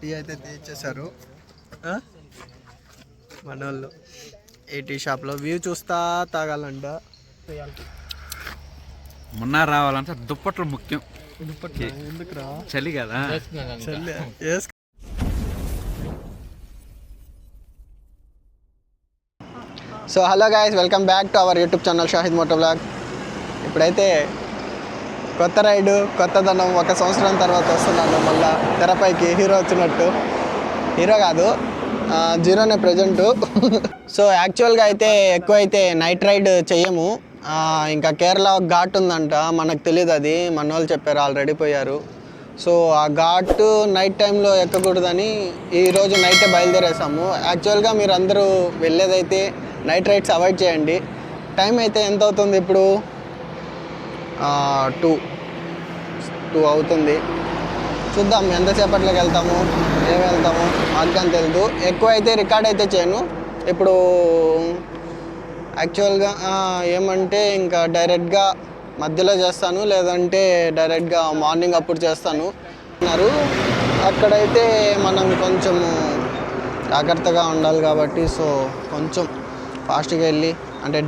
Tea అయితే తెచ్చేసారు మన వాళ్ళు. ఈ టీ షాప్లో వ్యూ చూస్తా తాగాలంట. మొన్న రావాలంటే దుప్పట్లు ముఖ్యం. దుప్పట్లు ఎందుకురా? చలి కదా. చలి. So hello guys, welcome back to our YouTube channel Shahid moto vlog. ఇప్పుడైతే కొత్త రైడు, కొత్తదనం, 1 సంవత్సరం తర్వాత వస్తున్నాను మళ్ళా తెరపైకి. హీరో వచ్చినట్టు. హీరో కాదు, జీరోనే ప్రజెంటు. సో యాక్చువల్గా అయితే ఎక్కువ అయితే నైట్ రైడ్ చెయ్యము. ఇంకా కేరళ ఒక ఘాట్ ఉందంట, మనకు తెలియదు, అది మన వాళ్ళు చెప్పారు, ఆల్రెడీ పోయారు. సో ఆ ఘాట్ నైట్ టైంలో ఎక్కకూడదని ఈరోజు నైటే బయలుదేరేసాము. యాక్చువల్గా మీరు అందరూ వెళ్ళేదైతే నైట్ రైడ్స్ అవాయిడ్ చేయండి. టైం అయితే ఎంత అవుతుంది ఇప్పుడు? 2 అవుతుంది. చూద్దాం ఎంతసేపట్లోకి వెళ్తాము, ఏమి వెళ్తాము మాకు తెలియదు. ఎక్కువ అయితే రికార్డ్ అయితే చేయను ఇప్పుడు. యాక్చువల్గా ఏమంటే ఇంకా డైరెక్ట్గా మధ్యలో చేస్తాను, లేదంటే డైరెక్ట్గా మార్నింగ్ అప్పుడు చేస్తాను అన్నారు. అక్కడైతే మనం కొంచెము జాగ్రత్తగా ఉండాలి కాబట్టి సో కొంచెం ఫాస్ట్గా వెళ్ళి, అంటే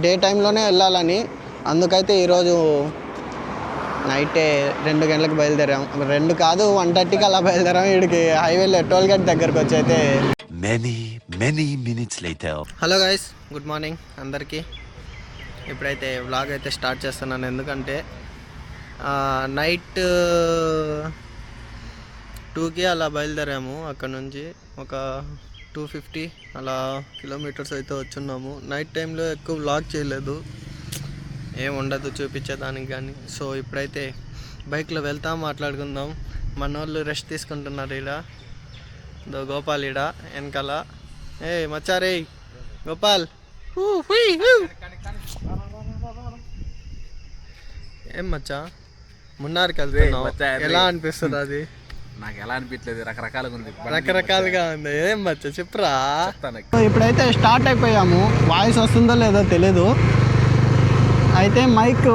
డే టైంలోనే వెళ్ళాలని, అందుకైతే ఈరోజు నైటే 2 గంటలకు బయలుదేరాం. 2 కాదు 1:30కి అలా బయలుదేరాం. వీడికి హైవేలో టోల్ గేట్ దగ్గరకు వచ్చి అయితే many minutes later. Hello guys, good morning అందరికీ. ఇప్పుడైతే వ్లాగ్ అయితే స్టార్ట్ చేస్తున్నాను. ఎందుకంటే నైట్ 2కి అలా బయలుదేరాము. అక్కడ నుంచి ఒక 250 అలా కిలోమీటర్స్ అయితే వచ్చున్నాము. నైట్ టైంలో ఎక్కువ వ్లాగ్ చేయలేదు, ఏం ఉండదు చూపించేదానికి కానీ. సో ఇప్పుడైతే బైక్లో వెళ్తాం, మాట్లాడుకుందాం. మన వాళ్ళు రెస్ట్ తీసుకుంటున్నారు. ఈడ గోపాల్ ఈడ వెనకాల. ఏ మచ్చారే గోపాల్, ఏం మచ్చా మున్నార్కి వెళ్తున్నావు, ఎలా అనిపిస్తుంది అది? నాకు ఎలా అనిపించలేదు, రకరకాలుగా ఉంది. ఏం మచ్చా చెప్పురా. ఇప్పుడైతే స్టార్ట్ అయిపోయాము. వాయిస్ వస్తుందో లేదో తెలీదు. అయితే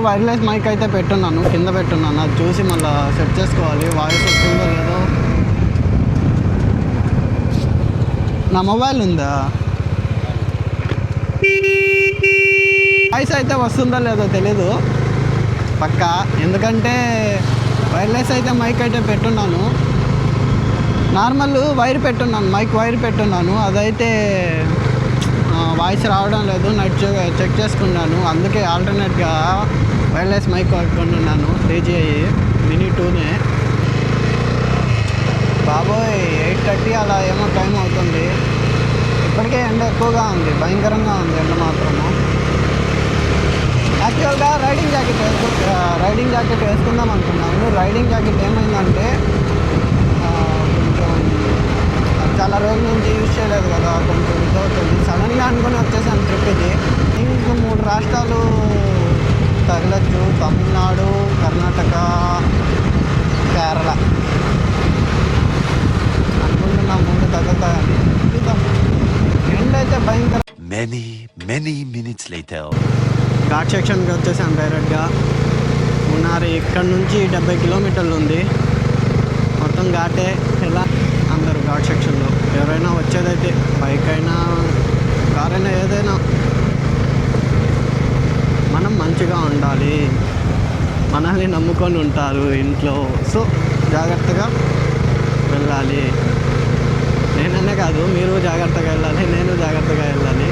వైర్లెస్ మైక్ అయితే పెట్టున్నాను, కింద పెట్టున్నాను. అది చూసి మళ్ళీ సెట్ చేసుకోవాలి, వాయిస్ వస్తుందో లేదో. నా మొబైల్ ఉందా, వాయిస్ అయితే వస్తుందో లేదో తెలీదు పక్కా. ఎందుకంటే వైర్లెస్ అయితే మైక్ అయితే పెట్టున్నాను, నార్మల్ వైర్ పెట్టున్నాను, మైక్ వైర్ పెట్టున్నాను. అదైతే వాయిస్ రావడం లేదు. నైట్ చెక్ చేసుకున్నాను, అందుకే ఆల్టర్నేట్గా వైర్లెస్ మైక్ కొనుక్కున్నాను. DJI Mini 2నే. బాబోయ్ 8:30 అలా ఏమో టైం అవుతుంది. ఇప్పటికే ఎండ ఎక్కువగా ఉంది, భయంకరంగా ఉంది ఎండ మాత్రము. యాక్చువల్గా రైడింగ్ జాకెట్ వేసుకుందాం అనుకున్నాను. రైడింగ్ జాకెట్ ఏమైందంటే చాలా రోజుల నుంచి యూజ్ చేయలేదు కదా, కొంచెం ఇది అవుతుంది. సడన్గా అనుకుని వచ్చేసాను ట్రిప్ ఇది. ఇంక 3 రాష్ట్రాలు తగలచ్చు: తమిళనాడు, కర్ణాటక, కేరళ. అనుకుంటున్నా ముందు తగ్గుతాయని. చూద్దాం. ఎండ అయితే భయంకర. many minutes later. ఘాట్ సెక్షన్కి వచ్చేసాను డైరెక్ట్గా. మున్నారి ఇక్కడ నుంచి 70 కిలోమీటర్లు ఉంది. మొత్తం ఘాటే. ఎలా అందరు ఘాట్ సెక్షన్లో ఎవరైనా వచ్చేదైతే బైక్ అయినా కార్ అయినా ఏదైనా మనం మంచిగా ఉండాలి. మనల్ని నమ్ముకొని ఉంటారు ఇంట్లో. సో జాగ్రత్తగా వెళ్ళాలి. నేననే కాదు, మీరు జాగ్రత్తగా వెళ్ళాలి, నేను జాగ్రత్తగా వెళ్ళాలి.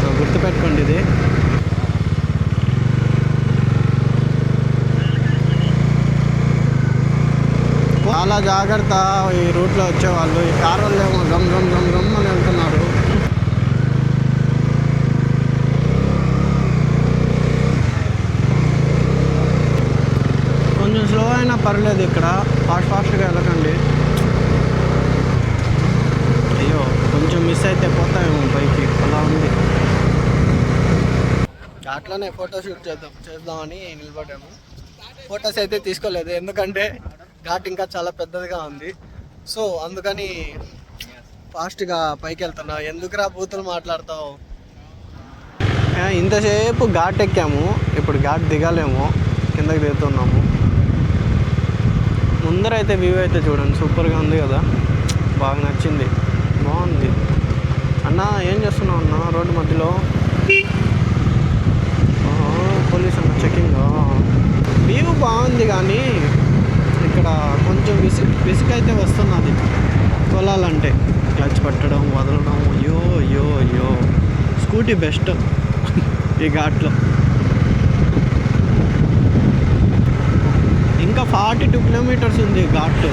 సో గుర్తుపెట్టుకోండి ఇది. చాలా జాగ్రత్త ఈ రూట్లో వచ్చేవాళ్ళు. ఈ కార్ వాళ్ళు ఏమో గమ్ అని వెళ్తున్నారు. కొంచెం స్లో అయినా పర్లేదు, ఇక్కడ ఫాస్ట్గా వెళ్ళకండి. అయ్యో కొంచెం మిస్ అయితే పోతాయేమో పైకి, అలా ఉంది. అట్లానే ఫోటోషూట్ చేద్దామని నిలబడ్డాము. ఫొటోస్ అయితే తీసుకోలేదు, ఎందుకంటే ఘాట్ ఇంకా చాలా పెద్దదిగా ఉంది. సో అందుకని ఫాస్ట్గా పైకి వెళ్తున్నా. ఎందుకురా బూతులు మాట్లాడతావు? ఇంతసేపు ఘాట్ ఎక్కాము, ఇప్పుడు ఘాట్ దిగాలేము, కిందకి దిగుతున్నాము. ముందరైతే వ్యూ అయితే చూడండి, సూపర్గా ఉంది కదా. బాగా నచ్చింది, బాగుంది. అన్న ఏం చేస్తున్నావు అన్న రోడ్డు మధ్యలో? పోలీస్ అన్న చెకింగ్. వ్యూ బాగుంది కానీ ఇక్కడ కొంచెం విసుగైతే వస్తున్నది తోలాలంటే. క్లచ్ పట్టడం వదలడం, అయ్యో అయ్యో అయ్యో. స్కూటీ బెస్ట్ ఈ ఘాట్లో. ఇంకా 42 కిలోమీటర్స్ ఉంది ఘాట్.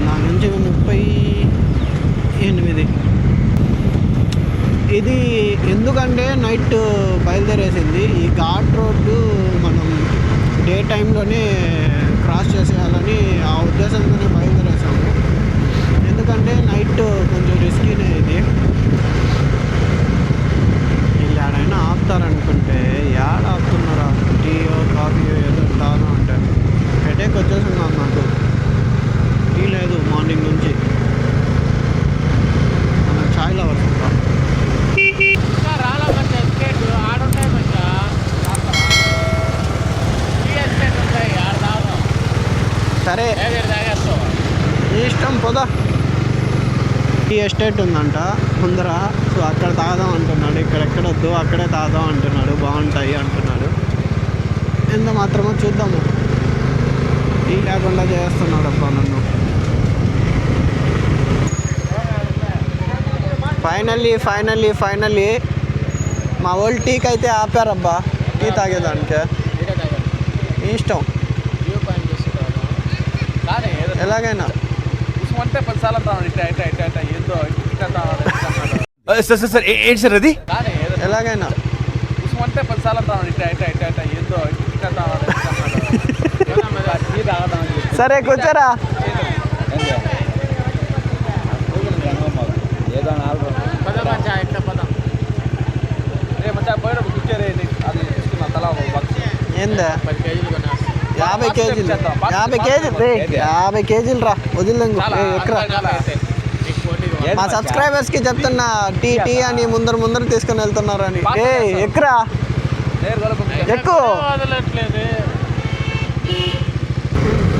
నా నుంచి 38. ఇది ఎందుకంటే నైట్ బయలుదేరేసింది. ఈ ఘాట్ రోడ్డు మనం డే టైంలోనే క్రాస్ చేసేయాలని ఆ ఉద్దేశంతోనే బయలుదేరేసాము. ఎందుకంటే నైట్ కొంచెం రిస్కీనే ఇది. వీళ్ళు ఎక్కడైనా ఆపుతారనుకుంటే ఏడ ఆపుతున్నారా? టీయో కాఫీయో ఏదో తాను అంటే హెడేక్ వచ్చేస్తున్నాను నాకు. టీ లేదు మార్నింగ్ నుంచి. మనం ఛాయ్ లవర్స్ ఉంటాం. సరే నీ ఇష్టం పోదా. ఈ ఎస్టేట్ ఉందంట ముందర, సో అక్కడ తాగుదాం అంటున్నాడు. ఇక్కడెక్కడ వద్దు అక్కడే తాగుదాం అంటున్నాడు, బాగుంటాయి అంటున్నాడు. ఎంత మాత్రమో చూద్దాము. టీ లేకుండా చేస్తున్నాడు అబ్బా నన్ను. ఫైనల్లీ మా వాళ్ళు టీకి అయితే ఆపారబ్బా. టీ తాగేదానికే నీ ఇష్టం ఎలాగైనా. సార్ ఏంటి సార్ అది? ఎలాగైనా సరే కూర్చోరా. ఏందా 50 కేజీలు? 50 కేజీలు రా, వదిలేంగు. ఎక్కరా మా సబ్స్క్రైబర్స్కి చెప్తున్నా, టీ టీ అని ముందర తీసుకొని వెళ్తున్నారు అని. ఎక్కరా ఎక్కువ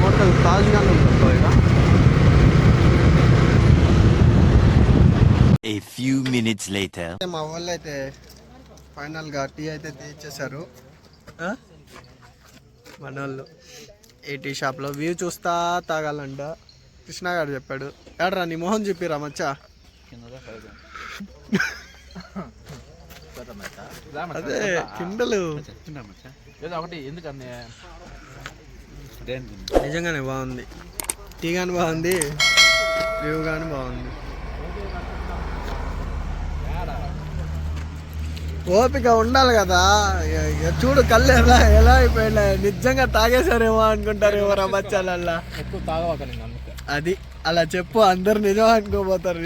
హోటల్ తాజ్గానే ఉంటుంది ఇక. A few minutes later. మా వాళ్ళు అయితే ఫైనల్గా టీ అయితే తీర్చేశారు మన వాళ్ళు. ఏ టీ షాప్లో వ్యూ చూస్తా తాగాలంట. కృష్ణ గారు చెప్పాడు. ఏడ్రా నీ మొహం చెప్పిరా మచ్చా. అదే కిండలు నిజంగానే బాగుంది. టీ కానీ బాగుంది, వ్యూ కానీ బాగుంది. ఓపిక ఉండాలి కదా. చూడు కళ్ళు ఎలా అయిపోయినా. నిజంగా తాగేశారేమో అనుకుంటారేమో రా బచ్చాలల్లా. ఎక్కువ తాగవాలి అది అలా చెప్పు, అందరు నిజం అనుకోపోతారు.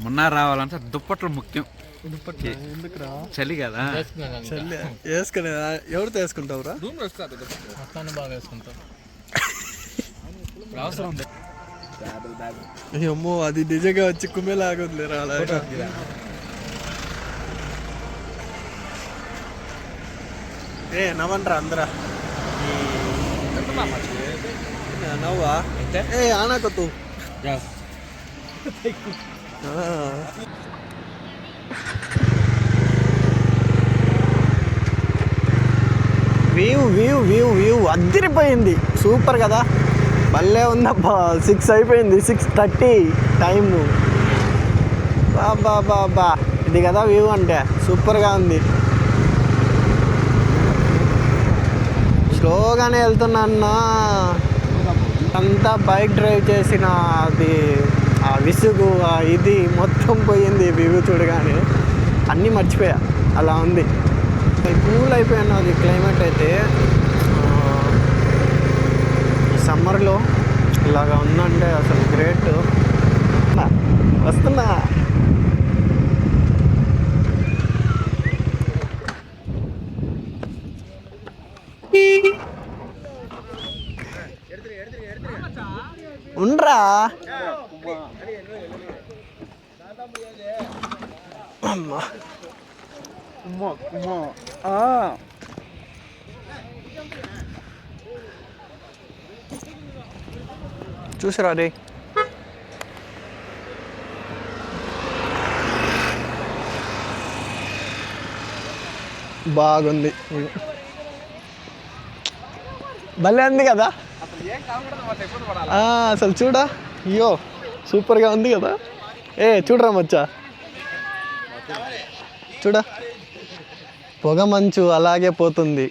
మున్నార్ రావాలంటే దుప్పట్లు ముఖ్యం. ఎందుకురా? చలి కదా. చల్లి వేసుకునే ఎవరితో వేసుకుంటావురా? బాగా వేసుకుంటాం. అమ్మో అది నిజంగా వచ్చి కుమ్మేలాగుందిరా. అలా నవ్వండ్రా అందరా. నవ్వా ఆనాకొత్తు. వ్యూ అదిరిపోయింది. సూపర్ కదా, భలే ఉందబ్బా. 6 అయిపోయింది, 6:30 టైము. బాబా ఇది కదా వ్యూ అంటే. సూపర్గా ఉంది. స్లోగానే వెళ్తున్నా. అంతా బైక్ డ్రైవ్ చేసిన అది ఆ విసుగు ఇది మొత్తం పోయింది. వ్యూ చూడగానే అన్నీ మర్చిపోయా. అలా ఉంది. కూల్ అయిపోయాను. అది క్లైమేట్ అయితే సమ్మర్లో ఇలాగా ఉందంటే అసలు గ్రేట్. వస్తున్నా. ఉండ్రా అమ్మా. చూసిరా రే. బాగుంది, భలే ఉంది కదా. అసలు చూడా, అయ్యో సూపర్గా ఉంది కదా. చూడరా మచ్చా, చూడా పొగ మంచు అలాగే పోతుంది.